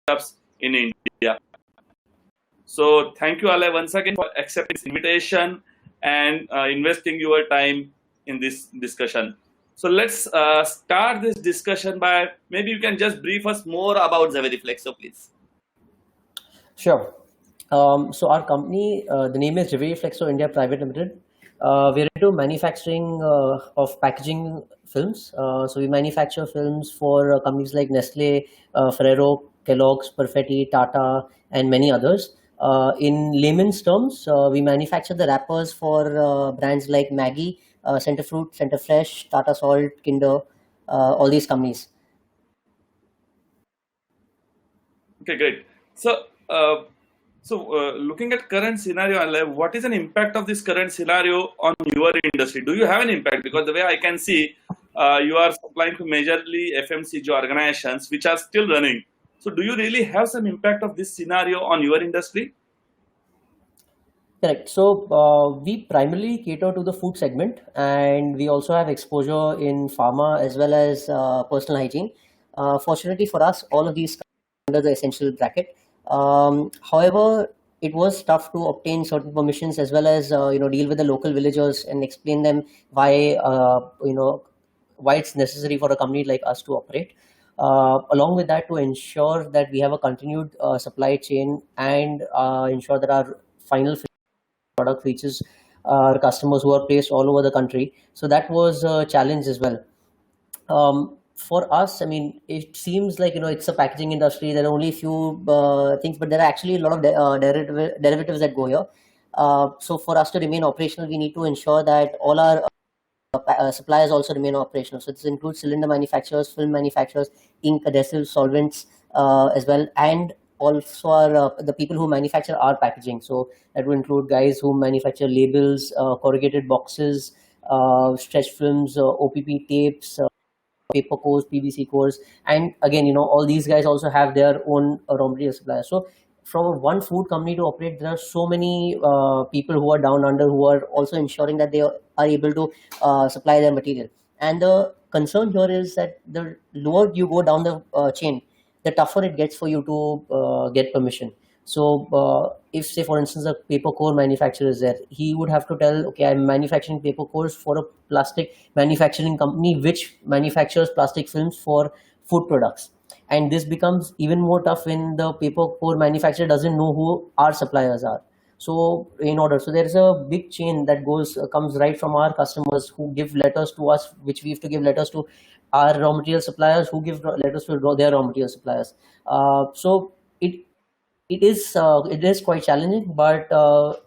startups in India. So thank you, Alay, once again for accepting this invitation and investing your time in this discussion. So let's start this discussion by maybe you can just brief us more about Jhaveri Flexo, please. Sure. So our company, the name is Jhaveri Flexo India Private Limited. We're into manufacturing of packaging films. So we manufacture films for companies like Nestle, Ferrero, Kellogg's, Perfetti, Tata, and many others. In layman's terms, we manufacture the wrappers for brands like Maggi, Centerfruit, Centerfresh, Tata Salt, Kinder, all these companies. Okay, great. So, looking at current scenario, Alay, what is an impact of this current scenario on your industry? Do you have an impact? Because the way I can see, you are supplying to majorly FMCG organizations which are still running. So, do you really have some impact of this scenario on your industry? Correct. So we primarily cater to the food segment, and we also have exposure in pharma as well as personal hygiene. Fortunately for us, all of these come under the essential bracket. However, it was tough to obtain certain permissions as well as deal with the local villagers and explain them why why it's necessary for a company like us to operate. Along with that, to ensure that we have a continued supply chain and ensure that our final product reaches our customers who are placed all over the country. So that was a challenge as well. For us, I mean, it seems like it's a packaging industry. There are only a few things, but there are actually a lot of derivatives that go here. So for us to remain operational, we need to ensure that all our suppliers also remain operational. So this includes cylinder manufacturers, film manufacturers, ink, adhesives, solvents as well, and also our the people who manufacture our packaging. So that would include guys who manufacture labels, corrugated boxes, stretch films, OPP tapes, paper cores, PVC cores, and again, all these guys also have their own raw material suppliers. So from one food company to operate, there are so many people who are down under who are also ensuring that they are able to supply their material. And the concern here is that the lower you go down the chain, the tougher it gets for you to get permission. So if, say, for instance, a paper core manufacturer is there, he would have to tell, okay, I'm manufacturing paper cores for a plastic manufacturing company which manufactures plastic films for food products. And this becomes even more tough when the paper core manufacturer doesn't know who our suppliers are. So there is a big chain that comes right from our customers who give letters to us, which we have to give letters to our raw material suppliers, who give letters to their raw material suppliers. So it is quite challenging, but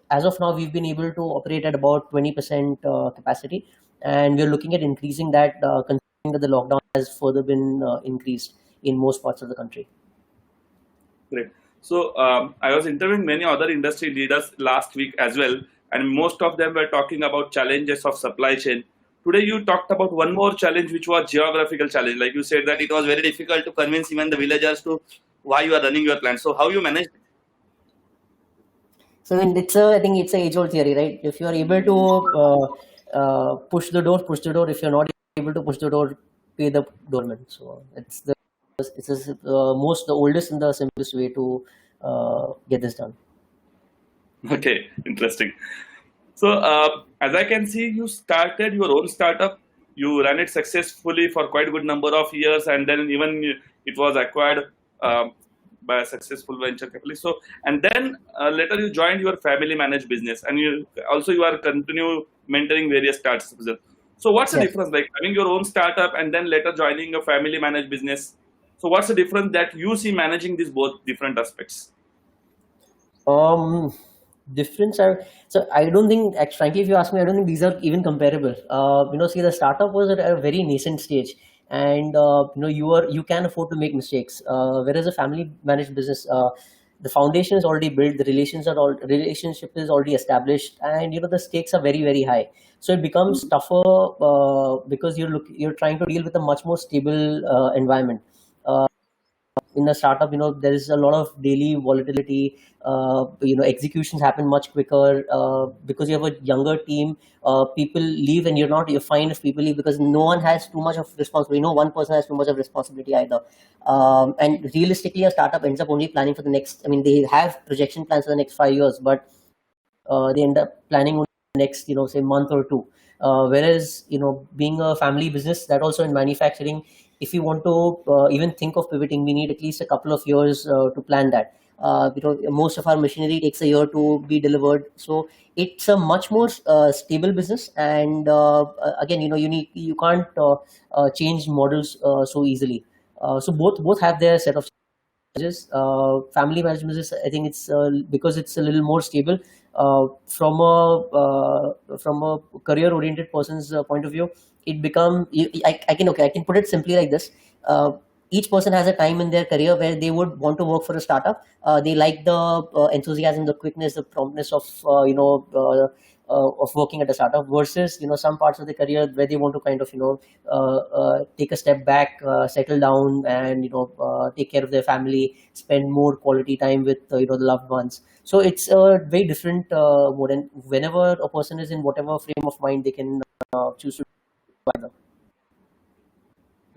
as of now, we've been able to operate at about 20% capacity, and we're looking at increasing that, considering that the lockdown has further been increased in most parts of the country. Great. So I was interviewing many other industry leaders last week as well, and most of them were talking about challenges of supply chain. Today you talked about one more challenge, which was geographical challenge. Like you said that it was very difficult to convince even the villagers to why you are running your plant. So how you managed it? So I think it's an age-old theory, right? If you are able to push the door, push the door. If you're not able to push the door, pay the doorman. So it's the oldest and the simplest way to get this done. Okay, interesting. So as I can see, you started your own startup. You ran it successfully for quite a good number of years, and then even it was acquired by a successful venture capitalist. So, and then later you joined your family managed business, and you are continue mentoring various startups. So what's the difference, like having your own startup and then later joining a family managed business? So what's the difference that you see managing these both different aspects? So I don't think, frankly, if you ask me, I don't think these are even comparable. See, the startup was at a very nascent stage, and you can afford to make mistakes. Whereas a family managed business, the foundation is already built, the relationship is already established, and the stakes are very, very high. So it becomes tougher because you're trying to deal with a much more stable environment. in a startup, there is a lot of daily volatility. Executions happen much quicker because you have a younger team. People leave, and you're fine if people leave, because no one has too much of responsibility. No one person has too much of responsibility either. And realistically, a startup ends up only planning for the next. I mean, they have projection plans for the next 5 years, but they end up planning on the next, say month or two. Whereas, being a family business, that also in manufacturing, if you want to even think of pivoting, we need at least a couple of years to plan that. Most of our machinery takes a year to be delivered, so it's a much more stable business. And again, you can't change models so easily. So both have their set of challenges. Family management is, I think, it's because it's a little more stable. From a career oriented person's point of view, it become I can put it simply like this. Each person has a time in their career where they would want to work for a startup. They like the enthusiasm, the quickness, the promptness of working at a startup, versus some parts of the career where they want to kind of take a step back, settle down, and take care of their family, spend more quality time with the loved ones. So it's a very different mode, and whenever a person is in whatever frame of mind, they can choose to do either.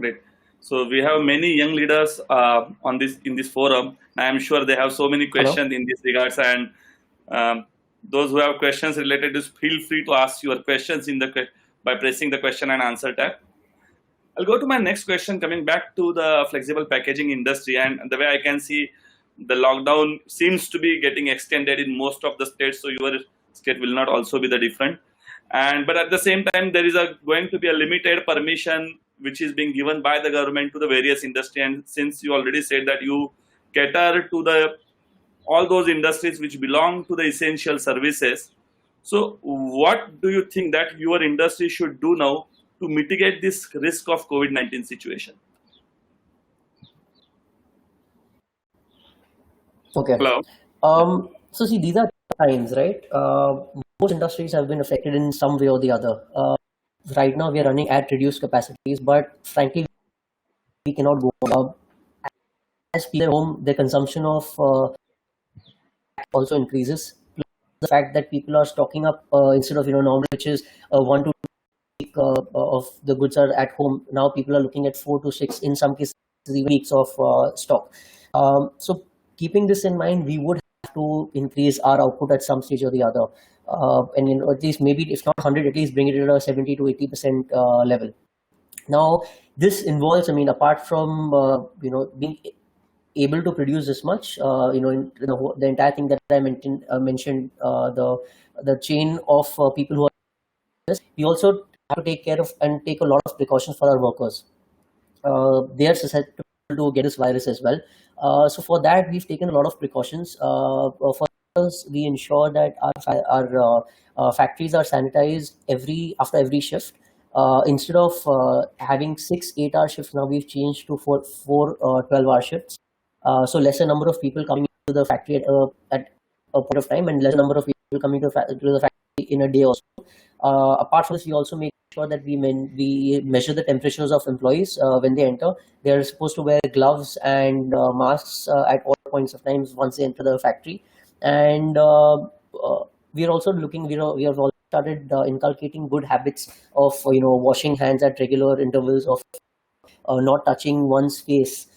Great. So we have many young leaders in this forum. I am sure they have so many questions in this regards, and those who have questions related to this, feel free to ask your questions by pressing the question and answer tab. I'll go to my next question, coming back to the flexible packaging industry, and the way I can see, the lockdown seems to be getting extended in most of the states, so your state will not also be the different. But at the same time, there is going to be a limited permission which is being given by the government to the various industry. And since you already said that you cater to all those industries which belong to the essential services, so what do you think that your industry should do now to mitigate this risk of COVID-19 situation? Okay. Hello. So see, these are times, right? Most industries have been affected in some way or the other. Right now, we are running at reduced capacities, but frankly, we cannot go on. As people at home, the consumption of also increases. Plus the fact that people are stocking up instead of normal, which is 1 to 2 weeks of the goods are at home. Now people are looking at 4 to 6, in some cases, weeks of stock. So keeping this in mind, we would have to increase our output at some stage or the other. And at least, maybe if not 100, at least bring it to a 70 to 80% level. Now, this involves, apart from being able to produce this much, the entire thing that I mentioned, the chain of people who are this, we also have to take care of and take a lot of precautions for our workers. They are susceptible to get this virus as well. So for that, we've taken a lot of precautions. For us, we ensure that our factories are sanitized after every shift. Instead of having 6 8-hour shifts, now we've changed to four 12-hour shifts. So lesser number of people coming to the factory at a point of time, and lesser number of people coming to the factory in a day or so. Apart from this, we also make sure that we measure the temperatures of employees when they enter. They are supposed to wear gloves and masks at all points of time once they enter the factory. And we are also looking. We have also started inculcating good habits of washing hands at regular intervals, of not touching one's face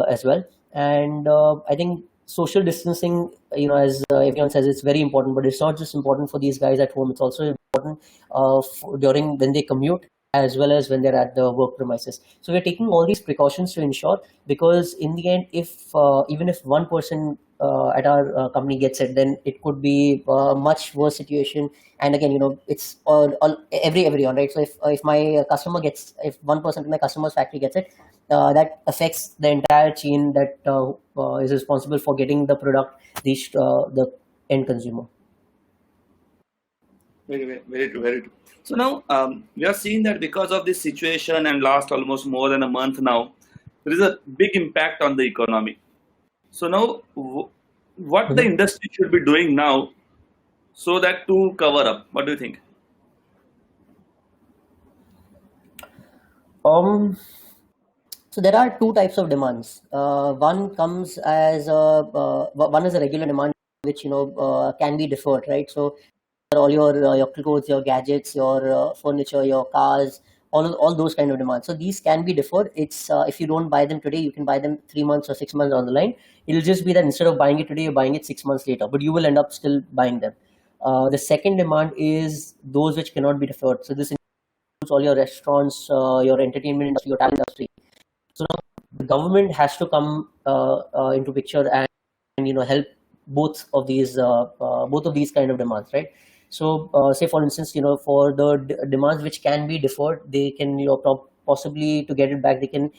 as well. And I think social distancing, as everyone says, it's very important, but it's not just important for these guys at home. It's also important during when they commute, as well as when they're at the work premises. So we're taking all these precautions to ensure, because in the end, if even if one person at our company gets it, then it could be a much worse situation. And again, it's everyone, right? So if my customer if one person in my customer's factory gets it, that affects the entire chain that is responsible for getting the product reached the end consumer. Very, very true, very true. So now we are seeing that because of this situation, and last almost more than a month now, there is a big impact on the economy. So now, what the industry should be doing now, so that to cover up? What do you think? So So there are two types of demands. One comes as one is a regular demand, which can be deferred, right? So all your clothes, your gadgets, your furniture, your cars, all those kind of demands. So these can be deferred. It's if you don't buy them today, you can buy them 3 months or 6 months down the line. It'll just be that instead of buying it today, you're buying it 6 months later, but you will end up still buying them. The second demand is those which cannot be deferred. So this includes all your restaurants, your entertainment industry, your talent industry. So now the government has to come into picture and help both of these kind of demands, right? So say for instance, for the demands which can be deferred, they can possibly to get it back, they can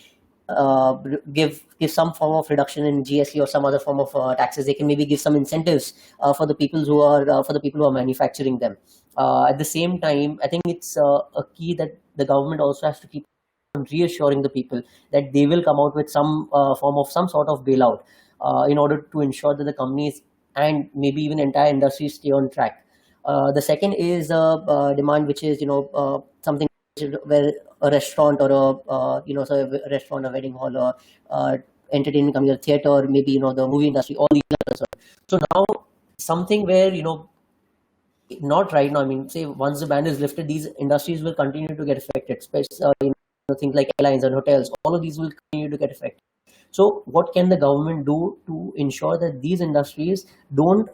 give some form of reduction in GST or some other form of taxes. They can maybe give some incentives for the people who are manufacturing them. At the same time, I think it's a key that the government also has to keep reassuring the people that they will come out with some form of some sort of bailout in order to ensure that the companies and maybe even entire industries stay on track. The second is a demand which is something where a restaurant or so a restaurant, a wedding hall, or entertainment company, a theater, maybe the movie industry, all these are concerned. So now something where not right now. I mean, say once the ban is lifted, these industries will continue to get affected. Especially things like airlines and hotels, all of these will continue to get affected. So what can the government do to ensure that these industries don't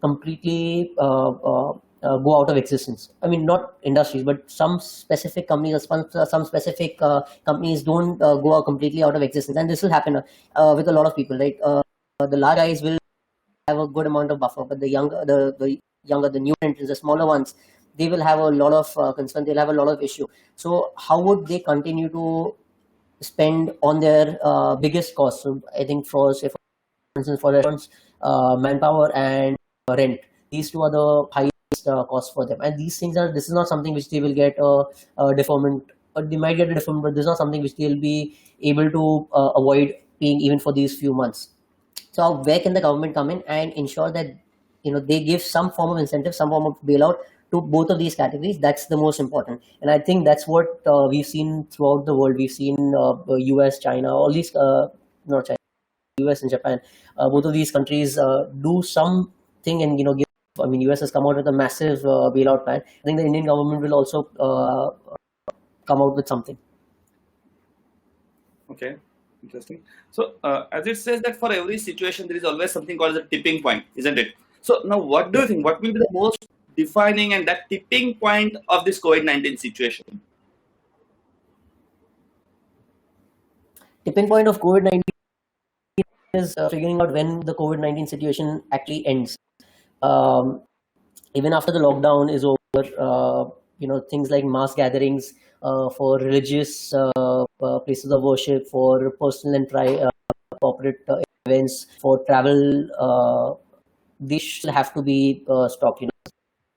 completely go out of existence? I mean, not industries, but some specific companies or some specific companies don't go out completely out of existence. And this will happen with a lot of people, right? The large guys will have a good amount of buffer, but the new entrants, the smaller ones, they will have a lot of concern. They'll have a lot of issue. So how would they continue to spend on their biggest costs? So I think for instance, for restaurants, manpower and rent, these two are the highest costs for them. And this is not something which they will get a deferment, or they might get a deferment, but this is not something which they'll be able to avoid paying even for these few months. So where can the government come in and ensure that they give some form of incentive, some form of bailout to both of these categories? That's the most important, and I think that's what we've seen throughout the world. We've seen US, China, all these not China, US and Japan, both of these countries do something and give. I mean, US has come out with a massive bailout plan. I think the Indian government will also come out with something. Okay, interesting. So, as it says that for every situation there is always something called the tipping point, isn't it? So now, what do you think? What will be the most defining and that tipping point of this COVID-19 situation? Tipping point of COVID-19 is figuring out when the COVID-19 situation actually ends. Even after the lockdown is over, things like mass gatherings for religious places of worship, for personal and corporate events, for travel, these still have to be stopped.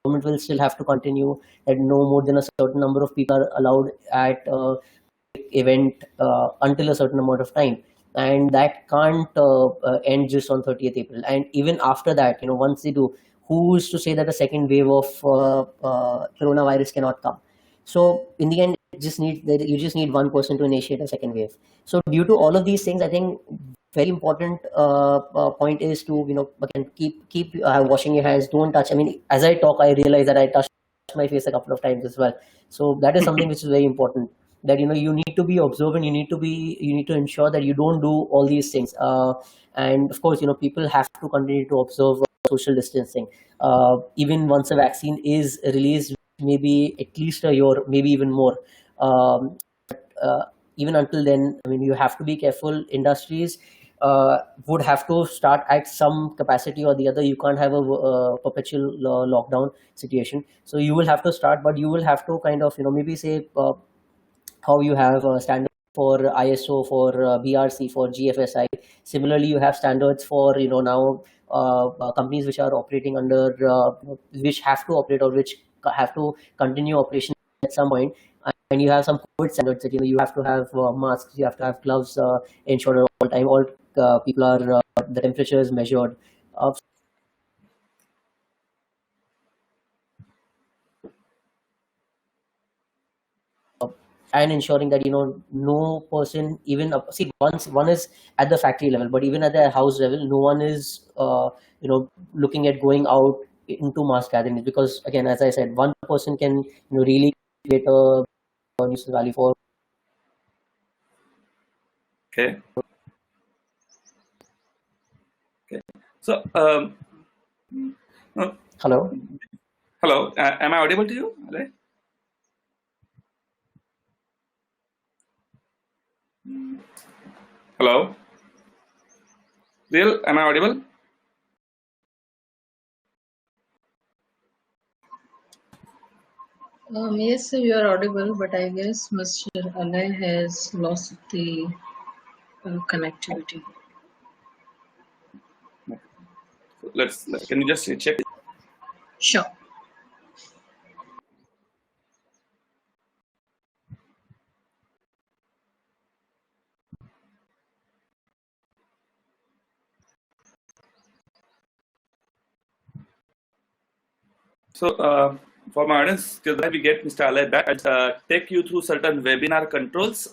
Government will still have to continue that no more than a certain number of people are allowed at event until a certain amount of time, and that can't end just on 30th April. And even after that, once they do, who's to say that a second wave of coronavirus cannot come? So in the end, you just need one person to initiate a second wave. So due to all of these things, I think very important point is to again keep washing your hands. Don't touch. I mean, as I talk, I realize that I touched my face a couple of times as well. So that is something which is very important. That you need to be observant. You need to ensure that you don't do all these things. And of course, people have to continue to observe social distancing. Even once a vaccine is released, maybe at least a year, maybe even more. Even until then, I mean, you have to be careful. Industries would have to start at some capacity or the other. You can't have a perpetual lockdown situation. So you will have to start, but you will have to kind of maybe say how you have standards for ISO, for BRC, for GFSI. Similarly, you have standards for now companies which are operating under which have to operate or which have to continue operation at some point. And you have some COVID standards that you have to have masks, you have to have gloves ensured at all time. All people are the temperature is measured. and ensuring that no person, even see, once one is at the factory level, but even at the house level, no one is looking at going out into mass gatherings, because again, as I said, one person can really create a nuisance value for. Okay. Okay. So, Hello. hello. Am I audible to you? Alay? Hello. Real? Am I audible? Yes, sir, you are audible, but I guess Mr. Alay has lost the connectivity. Can you just check? Sure. So, for my audience, till we get Mr. Alay back, I'll take you through certain webinar controls.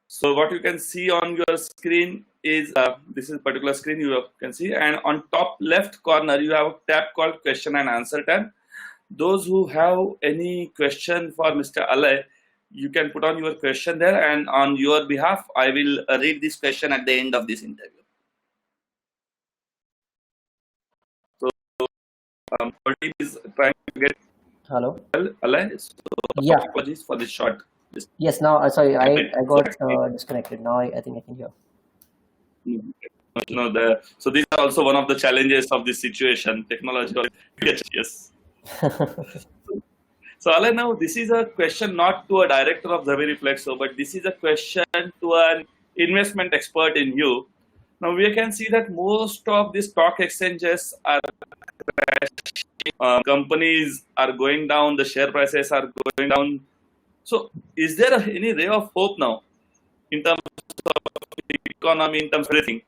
So, what you can see on your screen is this is a particular screen you can see, and on top left corner you have a tab called Question and Answer tab. Those who have any question for Mr. Alay, you can put on your question there, and on your behalf, I will read this question at the end of this interview. Our team is trying to get Hello. Alay. So Yeah. apologies for this short. Yes. Now, sorry, I got disconnected. Now I think I can hear. So these are also one of the challenges of this situation. Technology. Yes. So Alay, now this is a question not to a director of Jhaveri Flexo, but this is a question to an investment expert in you. Now we can see that most of the stock exchanges are crashing, companies are going down, the share prices are going down. So is there any ray of hope now in terms of economy, in terms of everything?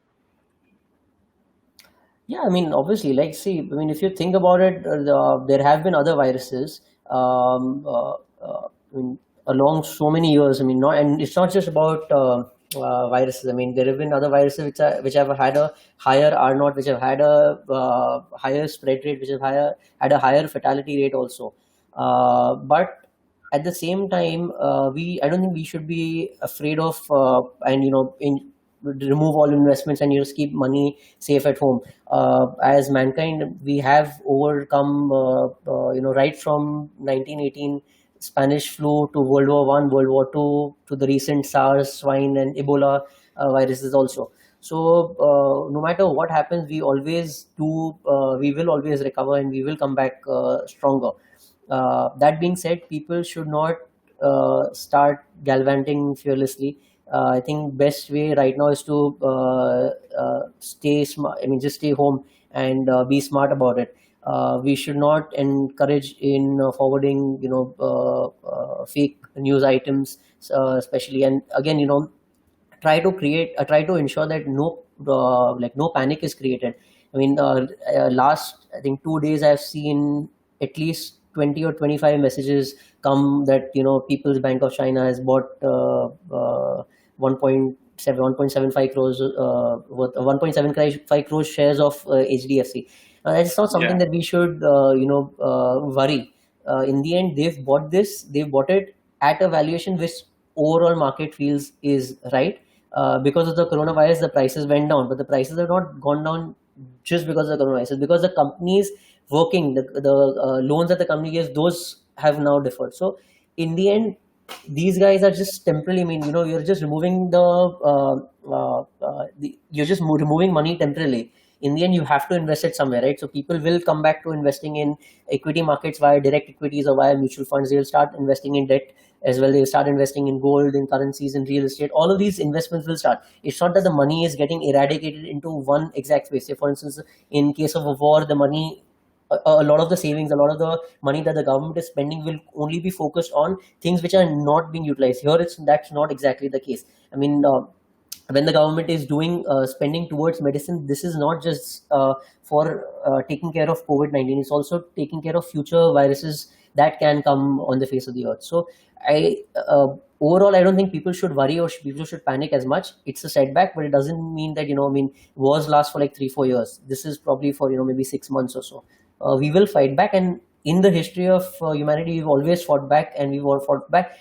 Yeah, I mean, obviously, like, see, I mean, if you think about it, there have been other viruses I mean, along so many years. I mean, and it's not just about viruses. I mean, there have been other viruses which have had a higher R naught, which have had a higher spread rate, which have had a higher fatality rate also. But at the same time, I don't think we should be afraid of and remove all investments and just keep money safe at home. As mankind, we have overcome right from 1918 Spanish flu to World War I, World War II, to the recent SARS, swine, and Ebola viruses also. So no matter what happens, we will always recover, and we will come back stronger. That being said, people should not start gallivanting fearlessly. I think best way right now is to stay smart. I mean, just stay home and be smart about it. We should not encourage in forwarding, fake news items, especially. And again, try to ensure that no panic is created. I mean, last, I think, 2 days I've seen at least 20 or 25 messages come that People's Bank of China has bought 1.75 crores worth 1.75 crores shares of HDFC. It's not something that we should worry. In the end, they've bought it at a valuation which overall market feels is right. Because of the coronavirus, the prices went down, but the prices have not gone down just because of the coronavirus. It's because the companies working, the loans that the company gives, those have now deferred. So in the end, these guys are just temporarily. I mean, you're just removing removing money temporarily. In the end, you have to invest it somewhere, right? So people will come back to investing in equity markets via direct equities or via mutual funds. They'll start investing in debt as well. They'll start investing in gold, in currencies, in real estate. All of these investments will start. It's not that the money is getting eradicated into one exact space. Say, for instance, in case of a war, the money, a lot of the savings, a lot of the money that the government is spending will only be focused on things which are not being utilized. Here, that's not exactly the case. I mean, when the government is doing spending towards medicine, this is not just for taking care of COVID-19. It's also taking care of future viruses that can come on the face of the earth. So I overall, I don't think people should worry or people should panic as much. It's a setback, but it doesn't mean that, I mean, wars last for like 3-4 years. This is probably for, maybe 6 months or so. We will fight back, and in the history of humanity, we've always fought back, and we've all fought back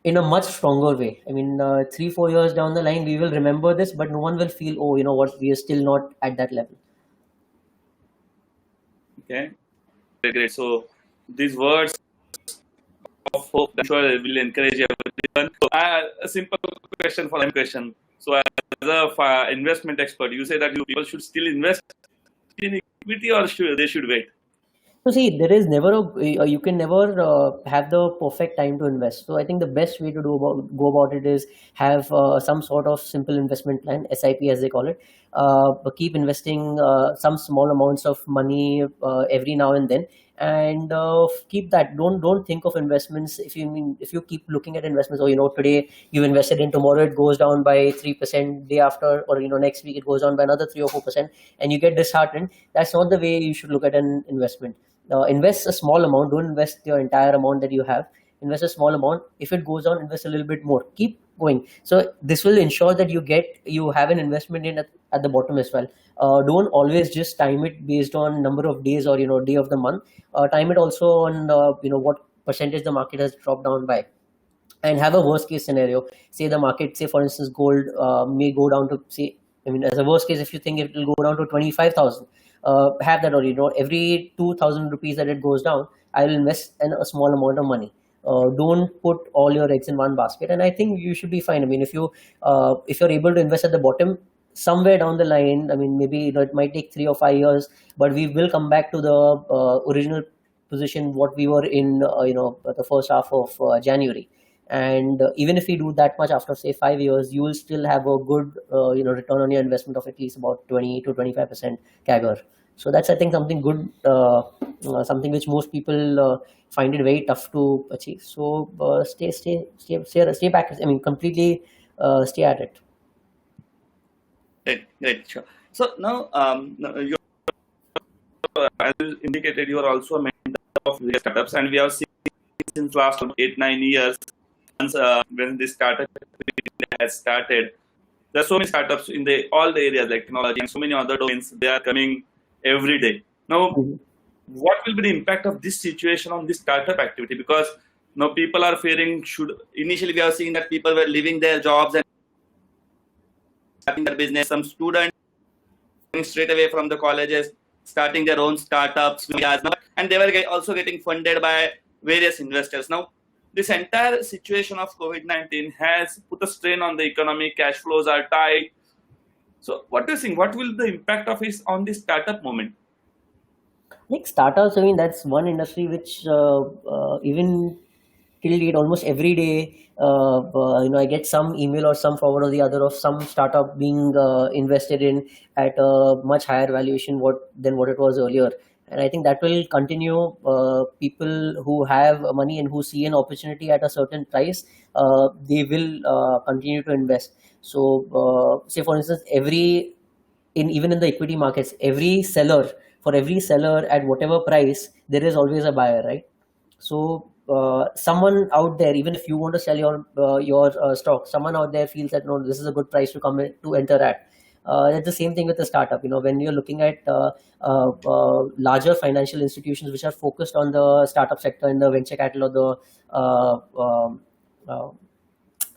in a much stronger way. I mean, 3-4 years down the line, we will remember this, but no one will feel, oh, you know what, we are still not at that level. Okay, great. So these words of hope, I'm sure will encourage everyone. So, a simple question for question. So as a investment expert, you say that people should still invest in equity, or they should wait? So see, there is never you can never have the perfect time to invest. So I think the best way to go about it is have some sort of simple investment plan, SIP as they call it. But keep investing some small amounts of money every now and then, and keep that. Don't think of investments. If you keep looking at investments, or today you invested in, tomorrow it goes down by 3%, day after, or next week it goes down by another 3 or 4%, and you get disheartened. That's not the way you should look at an investment. Invest a small amount. Don't invest your entire amount that you have. Invest a small amount. If it goes down, invest a little bit more. Keep going. So this will ensure that you have an investment in at the bottom as well. Don't always just time it based on number of days or day of the month. Time it also on what percentage the market has dropped down by. And have a worst case scenario. Say the market, say for instance, gold may go down to, say, I mean, as a worst case, if you think it will go down to 25,000, have that, or every 2,000 rupees that it goes down, I will invest in a small amount of money. Don't put all your eggs in one basket, and I think you should be fine. I mean, if you're able to invest at the bottom, somewhere down the line, I mean, maybe it might take 3 or 5 years, but we will come back to the original position what we were in, the first half of January. And even if you do that much after, say, 5 years, you will still have a good return on your investment of at least about 20 to 25% CAGR. So that's, I think, something good, something which most people find it very tough to achieve. So stay back. I mean, completely stay at it. Great, sure. So now, you, as you indicated, you are also a mentor of various startups, and we have seen since last 8-9 years, when this startup has started, there are so many startups in all the areas like technology and so many other domains. They are coming every day. Now, what will be the impact of this situation on this startup activity? Because now people are fearing. Initially we have seen that people were leaving their jobs and starting their business. Some students straight away from the colleges starting their own startups, and they were also getting funded by various investors. Now, this entire situation of COVID-19 has put a strain on the economy. Cash flows are tight. So what do you think? What will the impact of it on this startup movement? Like startups, I mean, that's one industry which even till date, almost every day, I get some email or some forward or the other of some startup being invested in at a much higher valuation than what it was earlier. And I think that will continue. People who have money and who see an opportunity at a certain price, they will continue to invest. So, say for instance, even in the equity markets, for every seller at whatever price, there is always a buyer, right? So someone out there, even if you want to sell your stock, someone out there feels that no, this is a good price to come in, to enter at. It's the same thing with the startup. When you're looking at larger financial institutions which are focused on the startup sector in the venture capital or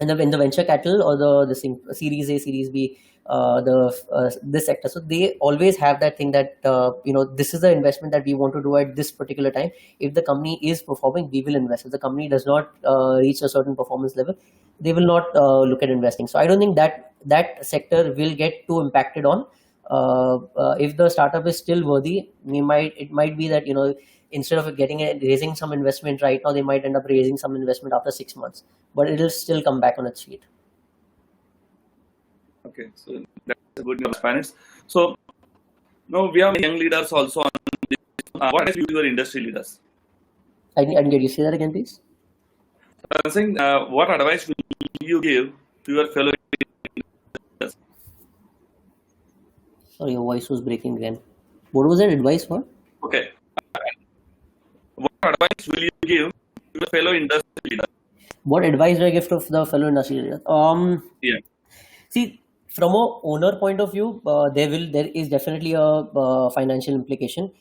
in the venture capital or the Series A, Series B, this sector. So they always have that thing that this is the investment that we want to do at this particular time. If the company is performing, we will invest. If the company does not reach a certain performance level, they will not look at investing. So I don't think that sector will get too impacted on. If the startup is still worthy, it might be that instead of raising some investment right now, they might end up raising some investment after 6 months, but it will still come back on its feet. Okay, so that's a good news, Spanish. So now we have young leaders also on this. What is your industry leaders? I didn't get you. Say that again, please. I'm saying, what advice will you give to your fellow Sorry, your voice was breaking then. What was that advice for? Okay. What advice will you give to a fellow industry leader? What advice do I give to the fellow industry leaders? Yeah. See, from a owner point of view, there is definitely a financial implication.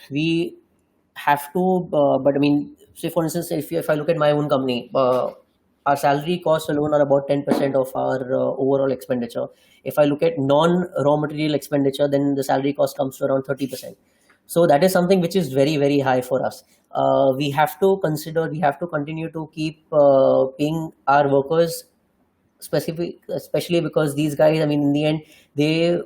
We have to, but I mean, say for instance, if I look at my own company, our salary costs alone are about 10% of our overall expenditure. If I look at non-raw material expenditure, then the salary cost comes to around 30%. So that is something which is very, very high for us. We have to consider, we have to continue to keep paying our workers especially because these guys, I mean, in the end, they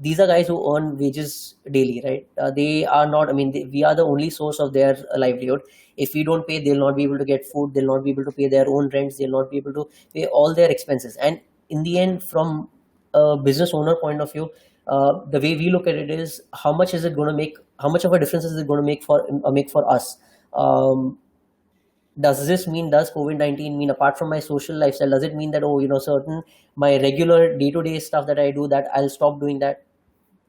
these are guys who earn wages daily, right? They are not, I mean, we are the only source of their livelihood. If we don't pay, they'll not be able to get food, they'll not be able to pay their own rents, they'll not be able to pay all their expenses. And in the end, from a business owner point of view, the way we look at it is how much is it going to make, how much of a difference is it going to make for us. Does this mean, does COVID-19 mean, apart from my social lifestyle, does it mean that, oh, certain my regular day-to-day stuff that I do, that I'll stop doing that?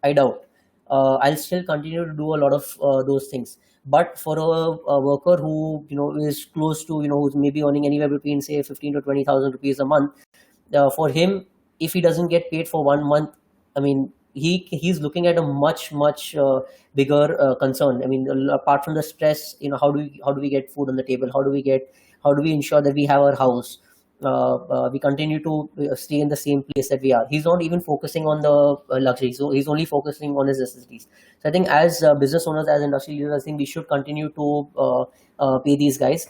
I doubt. I'll still continue to do a lot of those things. But for a worker who, is close to, who's maybe earning anywhere between, say, 15 to 20,000 rupees a month, for him, if he doesn't get paid for 1 month, I mean, he's looking at a much bigger concern. I mean, apart from the stress, how do we get food on the table? How do we ensure that we have our house? We continue to stay in the same place that we are. He's not even focusing on the luxury, so he's only focusing on his necessities. So I think as business owners, as industry leaders, I think we should continue to pay these guys.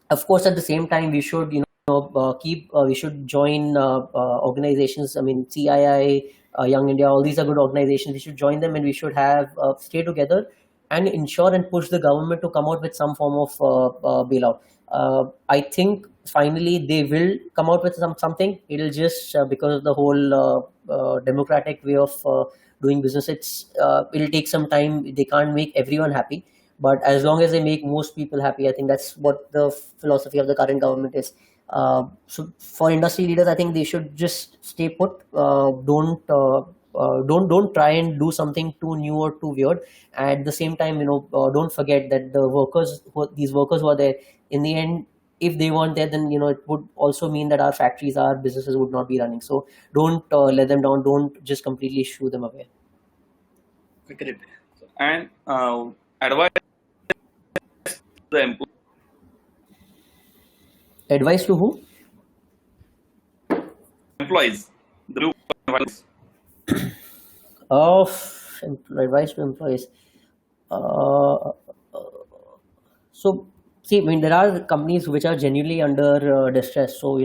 Of course, at the same time, we should we should join organizations. I mean, CII, Young India, all these are good organizations. We should join them, and we should have stay together and ensure and push the government to come out with some form of bailout. I think finally they will come out with something. It'll just because of the whole democratic way of doing business, it'll take some time. They can't make everyone happy, but as long as they make most people happy, I think that's what the philosophy of the current government is. So for industry leaders, I think they should just stay put. Don't try and do something too new or too weird. At the same time, don't forget that these workers who are there, in the end, if they weren't there, then it would also mean that our factories, our businesses would not be running. So don't let them down. Don't just completely shoo them away. Correct. And advice to the employees. Advice to who? Employees. The employees. Advice to employees. So, see, I mean, there are companies which are genuinely under distress. So,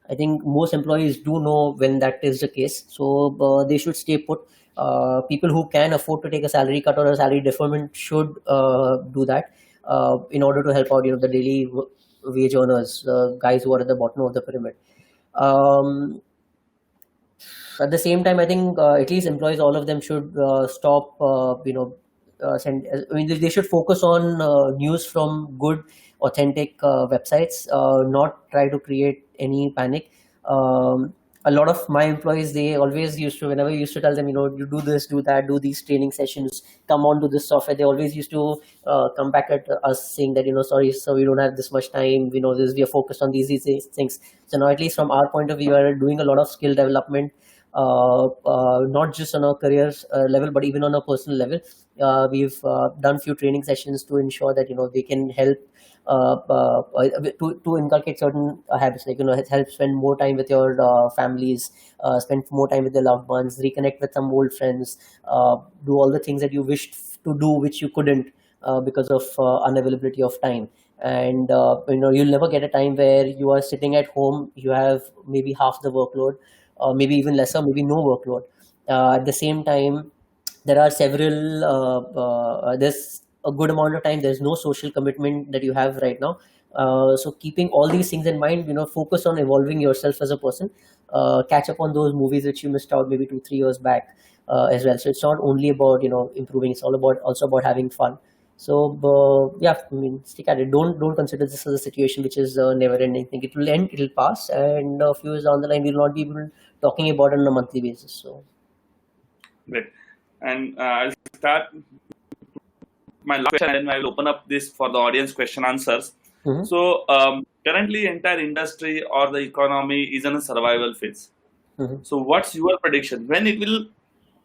I think most employees do know when that is the case. So, they should stay put. People who can afford to take a salary cut or a salary deferment should do that in order to help out, the daily wage earners, the guys who are at the bottom of the pyramid. At the same time, I think at least employees, all of them should stop, they should focus on news from good, authentic websites, not try to create any panic. A lot of my employees, they always used to, whenever I used to tell them, you do this, do that, do these training sessions, come on to this software, they always used to come back at us saying that, sorry, so we don't have this much time, we are focused on these things. So now, at least from our point of view, we are doing a lot of skill development, not just on a career level, but even on a personal level. We've done few training sessions to ensure that, they can help to inculcate certain habits, like help spend more time with your families, spend more time with your loved ones, reconnect with some old friends, do all the things that you wished to do which you couldn't because of unavailability of time. And you'll never get a time where you are sitting at home, you have maybe half the workload, maybe even lesser, maybe no workload. At the same time, there are several there's a good amount of time, there's no social commitment that you have right now. So keeping all these things in mind, focus on evolving yourself as a person, catch up on those movies which you missed out maybe 2-3 years back as well. So it's not only about improving, it's also about having fun. So yeah, I mean, stick at it. Don't consider this as a situation which is never ending thing. It will end, it will pass, and a few years down the line we'll not be able talking about it on a monthly basis. So Great. And I'll start my last question and I'll open up this for the audience question answers. Mhm. So currently entire industry or the economy is in a survival phase. Mhm. So what's your prediction? When it will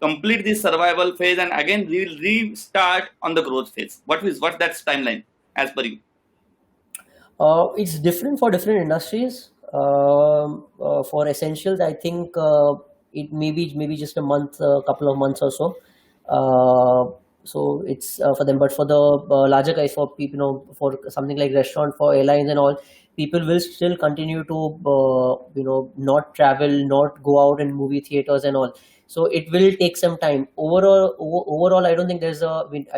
complete this survival phase and again we will restart on the growth phase? What's that timeline as per you? It's different for different industries. For essentials, I think it maybe just a month, a couple of months or so. So it's for them, but for the larger guys, for people, for something like restaurant, for airlines and all, people will still continue to not travel, not go out in movie theaters and all. So it will take some time. Overall, I don't think I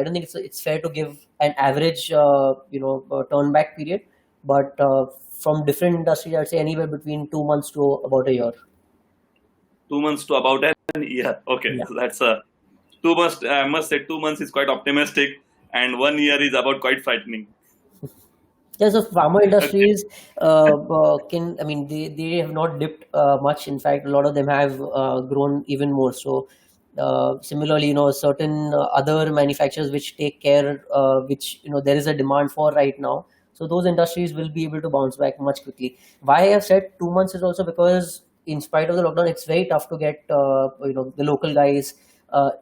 don't think it's fair to give an average turn back period. But from different industries, I'd say anywhere between 2 months to about a year. 2 months to about a year. Okay, Yeah. so that's 2 months. I must say 2 months is quite optimistic, and 1 year is about quite frightening. Yeah, so pharma Okay. industries they have not dipped much. In fact, a lot of them have grown even more. So similarly, certain other manufacturers which take care, which there is a demand for right now. So those industries will be able to bounce back much quickly. Why I have said 2 months is also because in spite of the lockdown, it's very tough to get the local guys,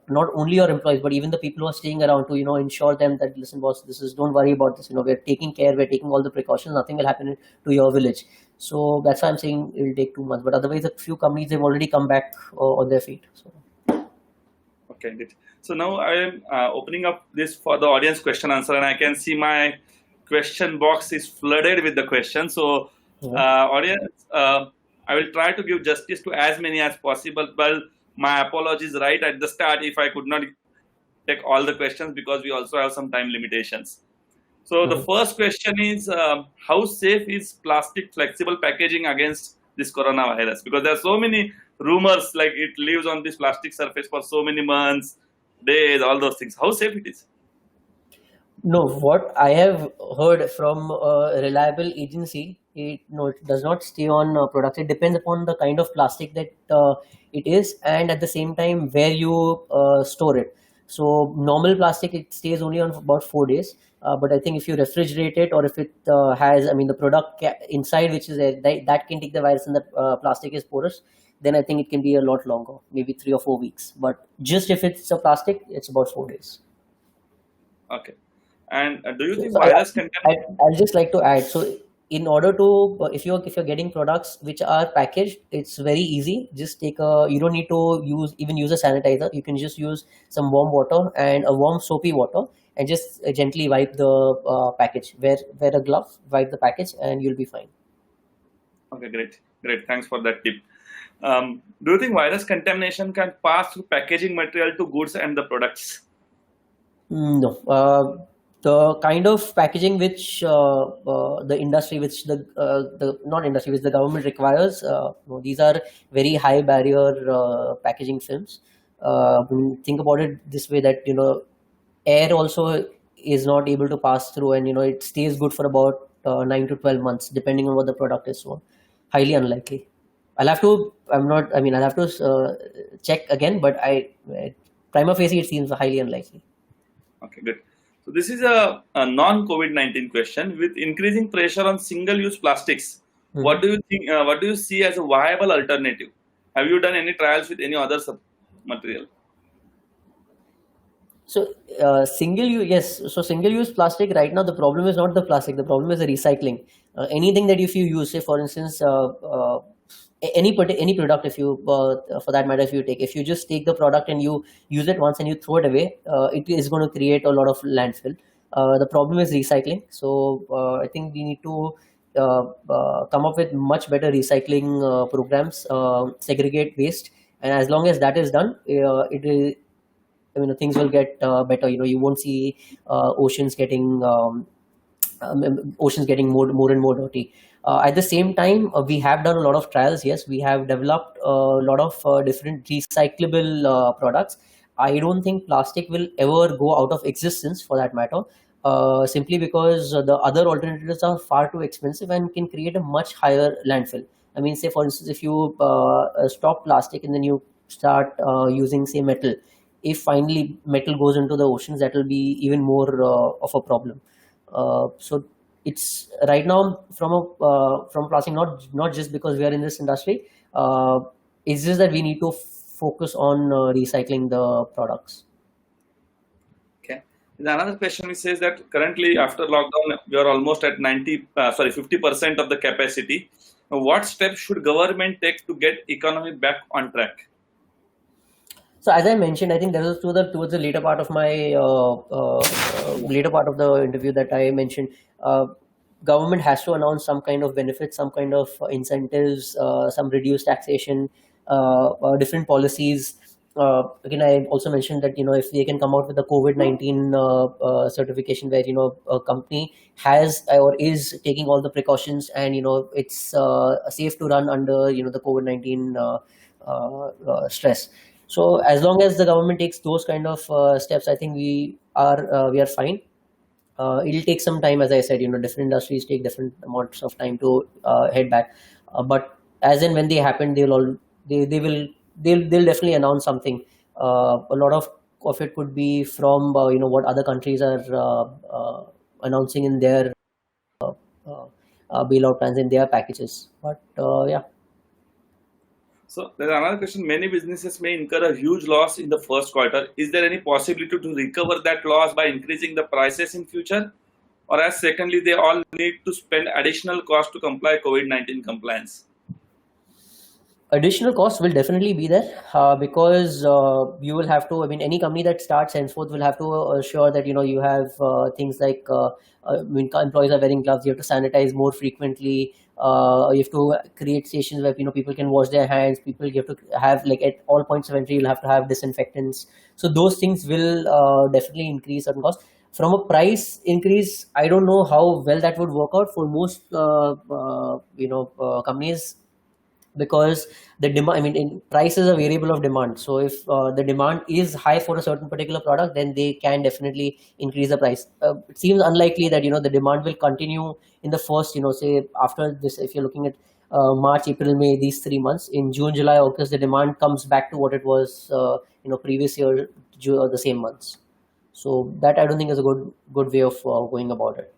not only your employees but even the people who are staying around to ensure them that, listen boss, don't worry about this, we're taking care, we're taking all the precautions, nothing will happen to your village. So that's why I'm saying it will take 2 months, but otherwise a few companies, they've already come back on their feet. So Okay, good. So now I am opening up this for the audience question answer, and I can see my question box is flooded with the questions. So audience, I will try to give justice to as many as possible. But my apologies right at the start if I could not take all the questions because we also have some time limitations. So the first question is, how safe is plastic flexible packaging against this coronavirus? Because there are so many rumors, like it lives on this plastic surface for so many months, days, all those things. How safe it is? No, what I have heard from a reliable agency, it does not stay on products. It depends upon the kind of plastic that it is, and at the same time where you store it. So normal plastic, it stays only on for about 4 days. But I think if you refrigerate it, or if it has, the product inside, which is that can take the virus, and the plastic is porous, then I think it can be a lot longer, maybe 3 or 4 weeks. But just if it's a plastic, it's about 4 days. Okay. And do you think So virus can? I'll just like to add. So in order to, if you're getting products which are packaged, it's very easy. Just you don't need to use a sanitizer. You can just use some warm water and a warm soapy water, and just gently wipe the package. Wear a glove, wipe the package, and you'll be fine. Okay, great. Thanks for that tip. Do you think virus contamination can pass through packaging material to goods and the products? No. The kind of packaging which the industry, which the not industry, which the government requires, these are very high barrier packaging films. Think about it this way, that air also is not able to pass through, and it stays good for about 9 to 12 months depending on what the product is. So highly unlikely. I'll have to check again, but prima facie it seems highly unlikely. Okay, good. So this is a non-COVID-19 question. With increasing pressure on single-use plastics, what do you think? What do you see as a viable alternative? Have you done any trials with any other material? So single-use, yes. So single-use plastic, right now the problem is not the plastic. The problem is the recycling. Anything that if you use, say for instance, any product, if you for that matter, if you just take the product and you use it once and you throw it away, it is going to create a lot of landfill. The problem is recycling. So I think we need to come up with much better recycling programs, segregate waste, and as long as that is done, it will, things will get better. You won't see oceans getting more and more dirty. At the same time, we have done a lot of trials. Yes, we have developed a lot of different recyclable products. I don't think plastic will ever go out of existence, for that matter, simply because the other alternatives are far too expensive and can create a much higher landfill. I mean, say for instance, if you stop plastic and then you start using, say, metal, if finally metal goes into the oceans, that will be even more of a problem. So it's right now from plastic, not just because we are in this industry. It's just that we need to focus on recycling the products. Okay. Then another question which says that currently after lockdown we are almost at 50% of the capacity. Now, what steps should government take to get economy back on track? So as I mentioned, I think that was towards the later part of my later part of the interview that I mentioned. Government has to announce some kind of benefits, some kind of incentives, some reduced taxation, different policies. Again, I also mentioned that if they can come out with a COVID-19 certification where a company has or is taking all the precautions and it's safe to run under the COVID-19 stress. So as long as the government takes those kind of steps, I think we are fine. It'll take some time, as I said. Different industries take different amounts of time to head back. But as and when they happen, they'll definitely announce something. A lot of it could be from what other countries are announcing in their bailout plans in their packages. But yeah. So there's another question. Many businesses may incur a huge loss in the first quarter. Is there any possibility to recover that loss by increasing the prices in future? Or as secondly, they all need to spend additional cost to comply COVID-19 compliance? Additional costs will definitely be there because you will have to, I mean, any company that starts henceforth will have to assure that you have things like employees are wearing gloves, you have to sanitize more frequently, you have to create stations where people can wash their hands, you have to have, like, at all points of entry you'll have to have disinfectants. So those things will definitely increase certain costs. From a price increase, I don't know how well that would work out for most companies, because the demand, I mean, price is a variable of demand. So if the demand is high for a certain particular product, then they can definitely increase the price. It seems unlikely that the demand will continue in the first, say after this, if you're looking at March, April, May, these 3 months. In June, July, August, the demand comes back to what it was previous year, the same months. So that I don't think is a good way of going about it.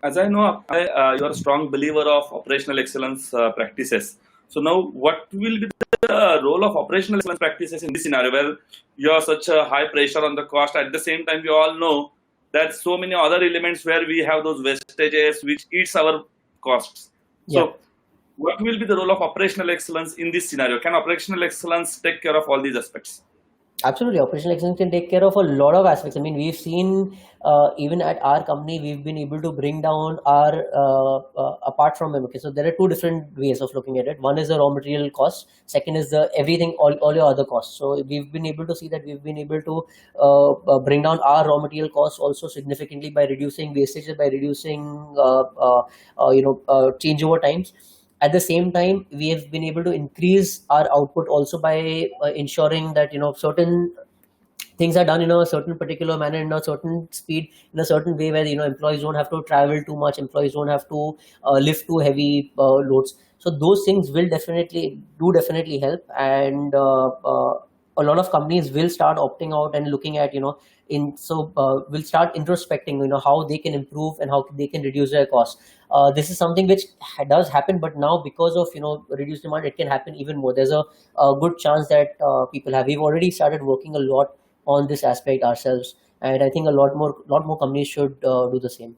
As I know, you are a strong believer of operational excellence practices. So now, what will be the role of operational excellence practices in this scenario where you have such a high pressure on the cost? At the same time, we all know that so many other elements where we have those wastages which eats our costs. So, Yeah. what will be the role of operational excellence in this scenario? Can operational excellence take care of all these aspects? Absolutely, operational excellence can take care of a lot of aspects. I mean, we've seen even at our company, we've been able to bring down our apart from okay. So there are two different ways of looking at it. One is the raw material cost. Second is the everything, all your other costs. So we've been able to see that we've been able to bring down our raw material costs also significantly by reducing wastages, by reducing changeover times. At the same time, we have been able to increase our output also by ensuring that certain things are done in a certain particular manner, in a certain speed, in a certain way, where employees don't have to travel too much, employees don't have to lift too heavy loads. So those things will definitely help, and a lot of companies will start opting out and looking at will start introspecting how they can improve and how they can reduce their costs. This is something which does happen, but now because of reduced demand, it can happen even more. There's a good chance that we've already started working a lot on this aspect ourselves, and I think a lot more companies should do the same.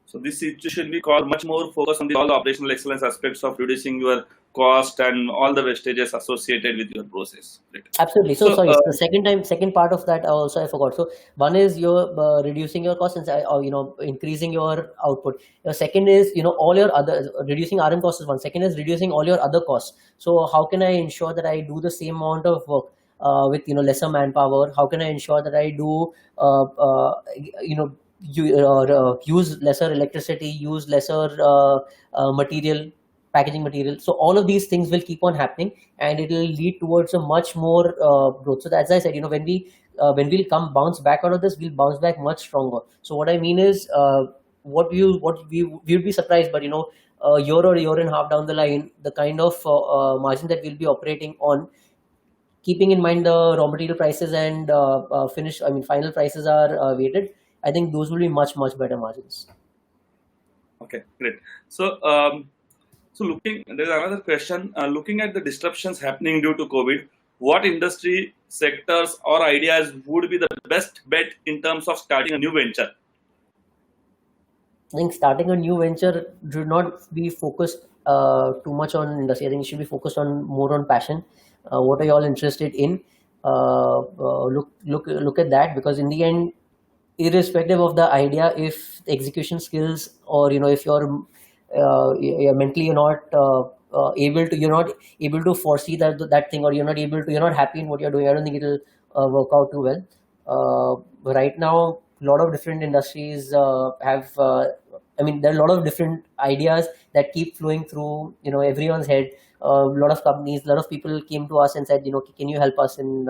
So this situation we call much more focus on all the operational excellence aspects of reducing your cost and all the wastages associated with your process. Right? Absolutely. So sorry, the second part of that also I forgot. So one is you're reducing your costs and increasing your output. Second is all your other reducing RM costs is one. Second is reducing all your other costs. So how can I ensure that I do the same amount of work with lesser manpower? How can I ensure that I do use lesser electricity, use lesser packaging material? So all of these things will keep on happening, and it will lead towards a much more growth. So as I said, when we'll bounce back out of this, we'll bounce back much stronger. So what I mean is we'd be surprised, but a year or a year and a half down the line, the kind of margin that we'll be operating on, keeping in mind the raw material prices and final prices are weighted, I think those will be much, much better margins. Okay, great. So, there's another question. Looking at the disruptions happening due to COVID, what industry sectors or ideas would be the best bet in terms of starting a new venture? I think starting a new venture should not be focused too much on industry. I think it should be focused on more on passion. What are you all interested in? Look at that, because in the end, irrespective of the idea, if the execution skills, or if you're mentally you're not able to foresee that thing, or you're not happy in what you're doing, I don't think it'll work out too well. Right now, a lot of different industries have there are a lot of different ideas that keep flowing through everyone's head. A lot of companies, a lot of people came to us and said, can you help us in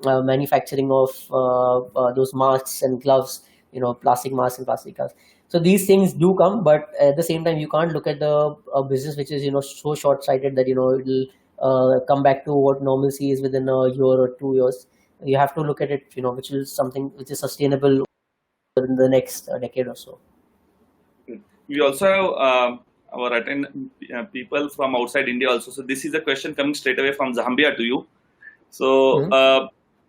manufacturing of those masks and gloves, plastic masks and plastic gloves. So these things do come, but at the same time, you can't look at the business which is so short-sighted that it'll come back to what normalcy is within a year or 2 years. You have to look at it, which is something which is sustainable in the next decade or so. We also have our people from outside India also. So this is a question coming straight away from Zambia to you. So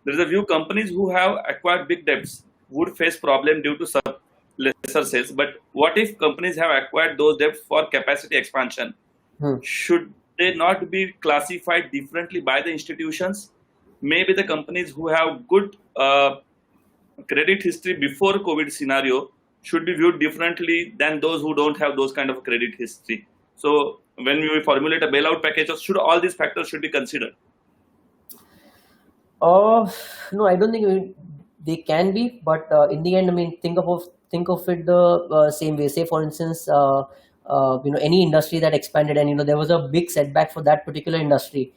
there is a few companies who have acquired big debts would face problem due to lesser sales. But what if companies have acquired those debts for capacity expansion? Should they not be classified differently by the institutions? Maybe the companies who have good credit history before COVID scenario should be viewed differently than those who don't have those kind of credit history. So when we formulate a bailout package, should all these factors should be considered? No, I don't think they can be, but in the end, think of it the same way. Say, for instance, any industry that expanded, and there was a big setback for that particular industry.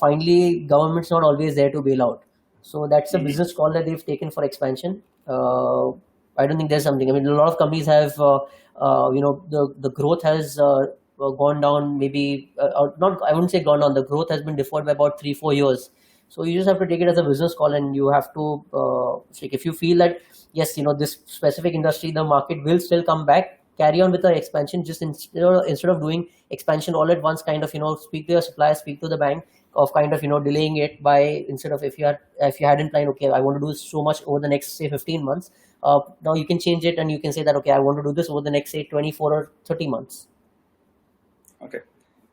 Finally, government's not always there to bail out. So that's a business call that they've taken for expansion. I don't think there's something. A lot of companies have, the growth has gone down. Maybe not. I wouldn't say gone down. The growth has been deferred by about 3-4 years. So you just have to take it as a business call, and you have to, if you feel that yes, this specific industry, the market will still come back, carry on with the expansion. Just instead of doing expansion all at once, kind of speak to your supplier, speak to the bank, of kind of delaying it by, instead of if you had in plan, okay, I want to do so much over the next say 15 months. Now you can change it and you can say that, okay, I want to do this over the next say 24 or 30 months. Okay.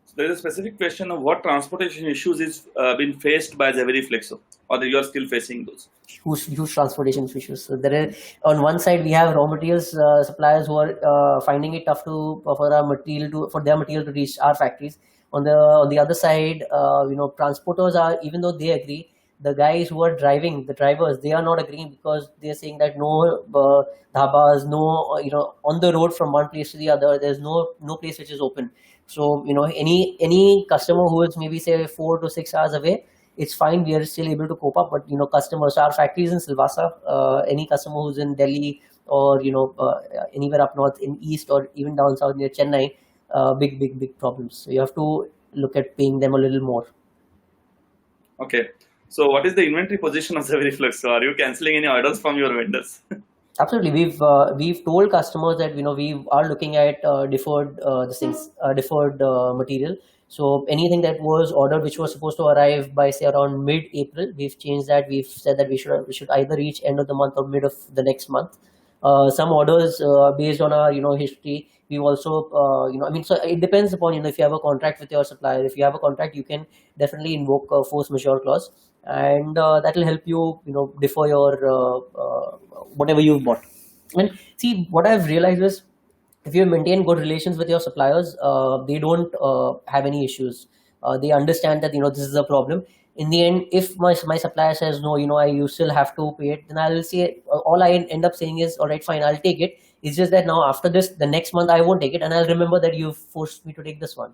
So there is a specific question of what transportation issues is being faced by Jhaveri Flexo, or you are still facing those? Huge transportation issues. So there is, on one side we have raw materials suppliers who are finding it tough for their material to reach our factories. On the other side, transporters are, even though they agree, the guys who are driving, the drivers, they are not agreeing, because they are saying that no dhabas, no on the road from one place to the other, there's no place which is open. So any customer who is maybe say 4 to 6 hours away, it's fine, we are still able to cope up. But customers, our factories in Silvassa, any customer who's in Delhi or anywhere up north in east or even down south near Chennai, big problems. So you have to look at paying them a little more. Okay. So what is the inventory position of Jhaveri Flexo? Are you cancelling any orders from your vendors? Absolutely. We've told customers that we are looking at deferred material. So anything that was ordered which was supposed to arrive by say around mid-April, we've changed that. We've said that we should either reach end of the month or mid of the next month. Some orders based on our history, we've also so it depends upon if you have a contract with your supplier. If you have a contract, you can definitely invoke a force majeure clause, and that will help you defer your whatever you've bought. And see, what I've realized is, if you maintain good relations with your suppliers, they don't have any issues. They understand that this is a problem. In the end, if my supplier says no, you still have to pay it, then I'll say, all I end up saying is, all right, fine, I'll take it. It's just that now after this, the next month I won't take it, and I'll remember that you forced me to take this one.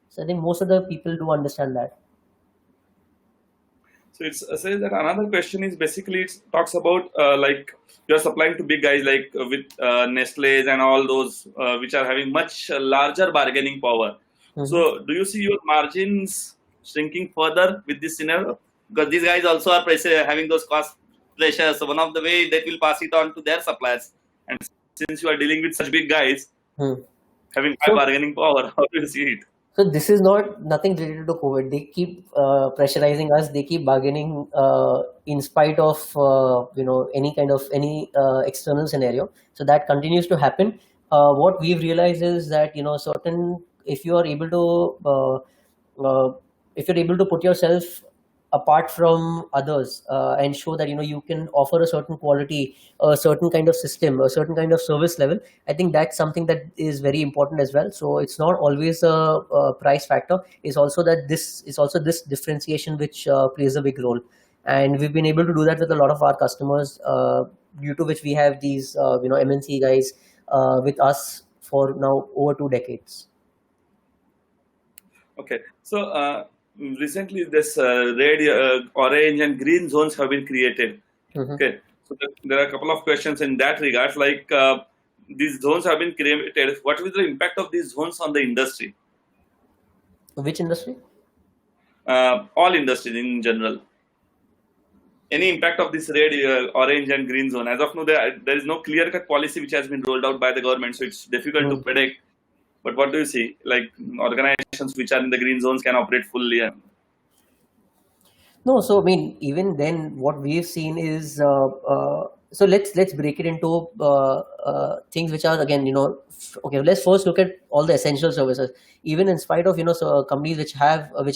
So I think most of the people do understand that. So it's says that another question is basically it talks about like you're supplying to big guys like with Nestle's and all those which are having much larger bargaining power. So do you see your margins shrinking further with this scenario? Because these guys also are having those cost pressures. So one of the way that will pass it on to their suppliers. And since you are dealing with such big guys having high So, bargaining power, how do you see it? so this is not nothing related to COVID. They keep pressurizing us. They keep bargaining in spite of any kind of any external scenario. So that continues to happen. What we've realized is that certain if you are able to if you're able to put yourself apart from others and show that you can offer a certain quality, a certain kind of system, a certain kind of service level, I think that's something that is very important as well. So it's not always a price factor. It's also that this differentiation which plays a big role, and we've been able to do that with a lot of our customers, due to which we have these MNC guys with us for now over 2 decades. Okay, so recently this red, orange, and green zones have been created. Okay, so there are a couple of questions in that regard. Like these zones have been created. What is the impact of these zones on the industry? Which industry? All industries in general. Any impact of this red, orange, and green zone? As of now, there is no clear-cut policy which has been rolled out by the government, so it's difficult to predict. But what do you see? Like organizations which are in the green zones can operate fully. No, so I mean, even then, what we've seen is so let's break it into things which are again, okay. Let's first look at all the essential services. Even in spite of so companies which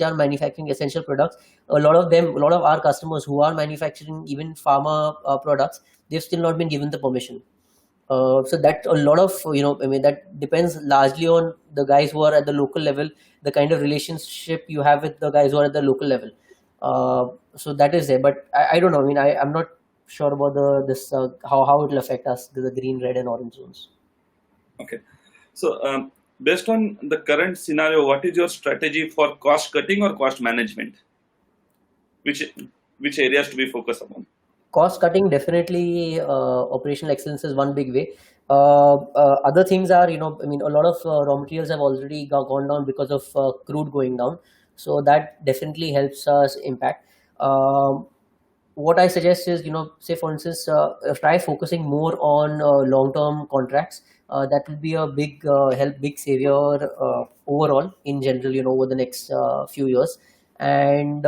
are manufacturing essential products, a lot of our customers who are manufacturing even pharma products, they've still not been given the permission. So that a lot of that depends largely on the guys who are at the local level, the kind of relationship you have with the guys who are at the local level. So that is there, but I don't know. I mean, I'm not sure about this how it will affect us, the green, red, and orange zones. Okay, so based on the current scenario, what is your strategy for cost cutting or cost management? Which areas to be focused upon? Cost cutting, definitely. Operational excellence is one big way. Other things are, a lot of raw materials have already gone down because of crude going down. So that definitely helps us impact. What I suggest is, say for instance, try focusing more on long-term contracts. That will be a big help, big savior overall in general, over the next few years. And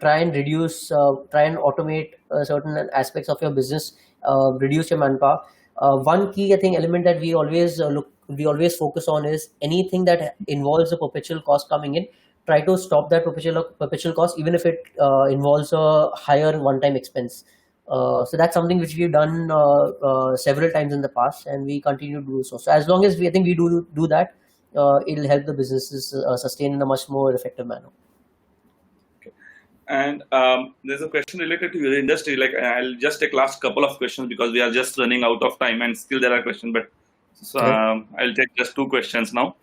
try and reduce, try and automate certain aspects of your business, reduce your manpower. One key, I think, element that we always focus on is anything that involves a perpetual cost coming in. Try to stop that perpetual cost, even if it involves a higher one-time expense. So that's something which we've done several times in the past, and we continue to do so. So as long as we do that, it'll help the businesses sustain in a much more effective manner. And there's a question related to your industry. Like I'll just take last couple of questions because we are just running out of time, and still there are questions. But so, I'll take just 2 questions now.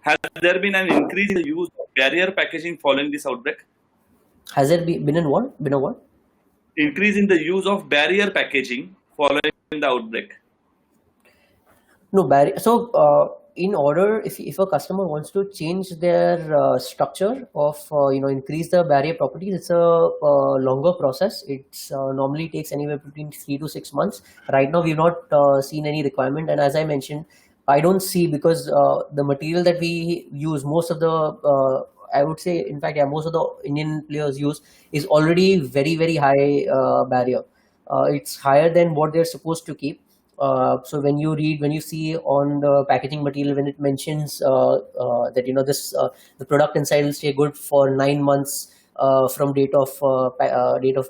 Has there been an increase in the use of barrier packaging following this outbreak? Has there been a what? Increase in the use of barrier packaging following the outbreak. No barrier. So in order, if a customer wants to change their structure of increase the barrier properties, it's a longer process. It's normally takes anywhere between 3 to 6 months. Right now we've not seen any requirement, and as I mentioned, I don't see, because the material that we use, most of the I would say, in fact, most of the Indian players use is already very, very high barrier. It's higher than what they're supposed to keep. So when you see on the packaging material, when it mentions that this the product inside will stay good for 9 months from date of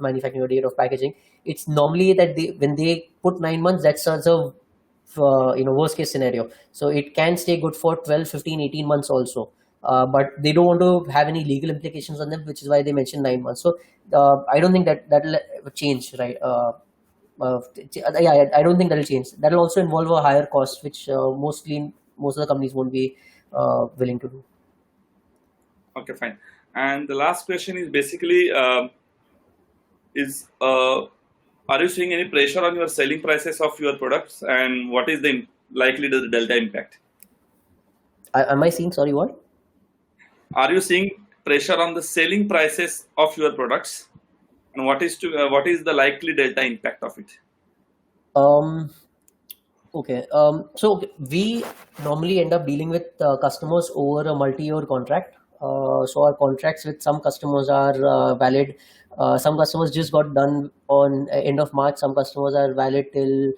manufacturing or date of packaging, it's normally that when they put 9 months, that's a worst case scenario. So it can stay good for 12, 15, 18 months also. But they don't want to have any legal implications on them, which is why they mentioned 9 months. So I don't think that'll change, right? I don't think that'll change. That'll also involve a higher cost, which most of the companies won't be willing to do. Okay, fine. And the last question is basically, is are you seeing any pressure on your selling prices of your products, and what is the likely the delta impact? Am I seeing, sorry, what? Are you seeing pressure on the selling prices of your products, and what is the likely delta impact of it? Okay. So we normally end up dealing with customers over a multi-year contract. So our contracts with some customers are valid. Some customers just got done on end of March. Some customers are valid till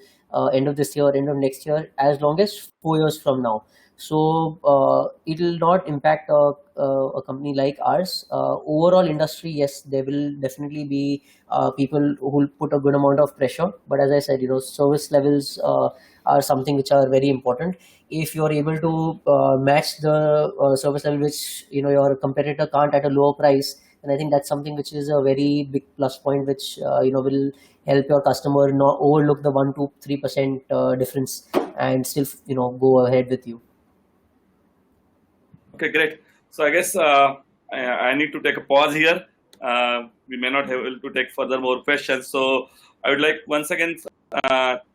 end of this year, end of next year, as long as 4 years from now. So it will not impact a company like ours. Overall industry, yes, there will definitely be people who will put a good amount of pressure. But as I said, service levels are something which are very important. If you're able to match the service level which your competitor can't at a lower price, and I think that's something which is a very big plus point, which will help your customer not overlook the 1 to 3% difference and still go ahead with you. Okay, great. So I guess I need to take a pause here. We may not be able to take further more questions. So I would like once again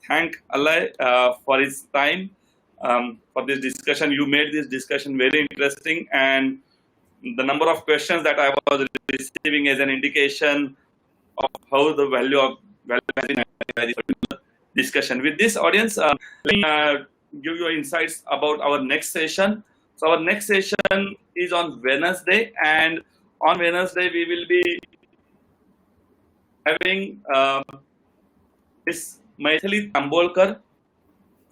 thank Alay for his time for this discussion. You made this discussion very interesting, and the number of questions that I was receiving as an indication of how the value has been added for the discussion. With this audience, let me give you insights about our next session. So our next session is on Wednesday, and on Wednesday we will be having Ms. Maithili Tambolkar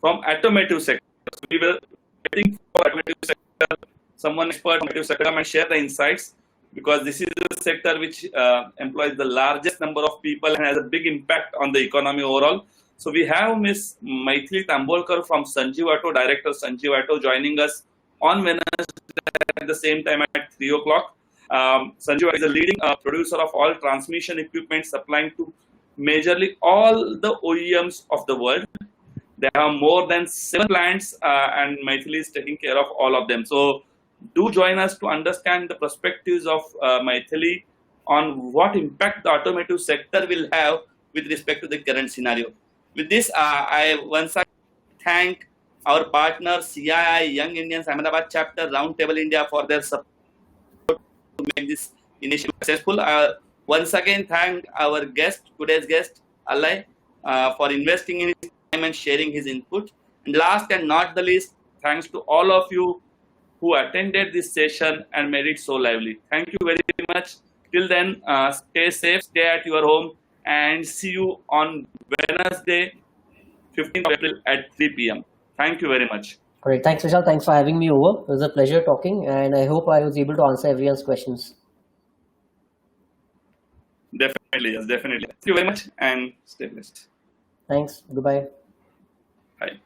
from automotive sector. So we were waiting for automotive sector, someone expert in automotive sector, and share the insights, because this is a sector which employs the largest number of people and has a big impact on the economy overall. So we have Ms. Maithili Tambolkar from Sanjeev Auto, Director Sanjeev Auto, joining us on Wednesday at the same time at 3 o'clock. Sanjeev is a leading producer of all transmission equipment, supplying to majorly all the OEMs of the world. They have more than 7 plants, and Maithili is taking care of all of them. So do join us to understand the perspectives of Maithili on what impact the automotive sector will have with respect to the current scenario. With this, I once again thank our partner CII, Young Indians Ahmedabad Chapter, Roundtable India, for their support to make this initiative successful. Once again, thank our guest, today's guest, Alay, for investing in his time and sharing his input. And last and not the least, thanks to all of you who attended this session and made it so lively. Thank you very much. Till then, stay safe, stay at your home, and see you on Wednesday, 15th of April at 3 p.m. Thank you very much. Great. Thanks, Vishal. Thanks for having me over. It was a pleasure talking, and I hope I was able to answer everyone's questions. Definitely, yes, definitely. Thank you very much, and stay blessed. Thanks. Goodbye. Bye.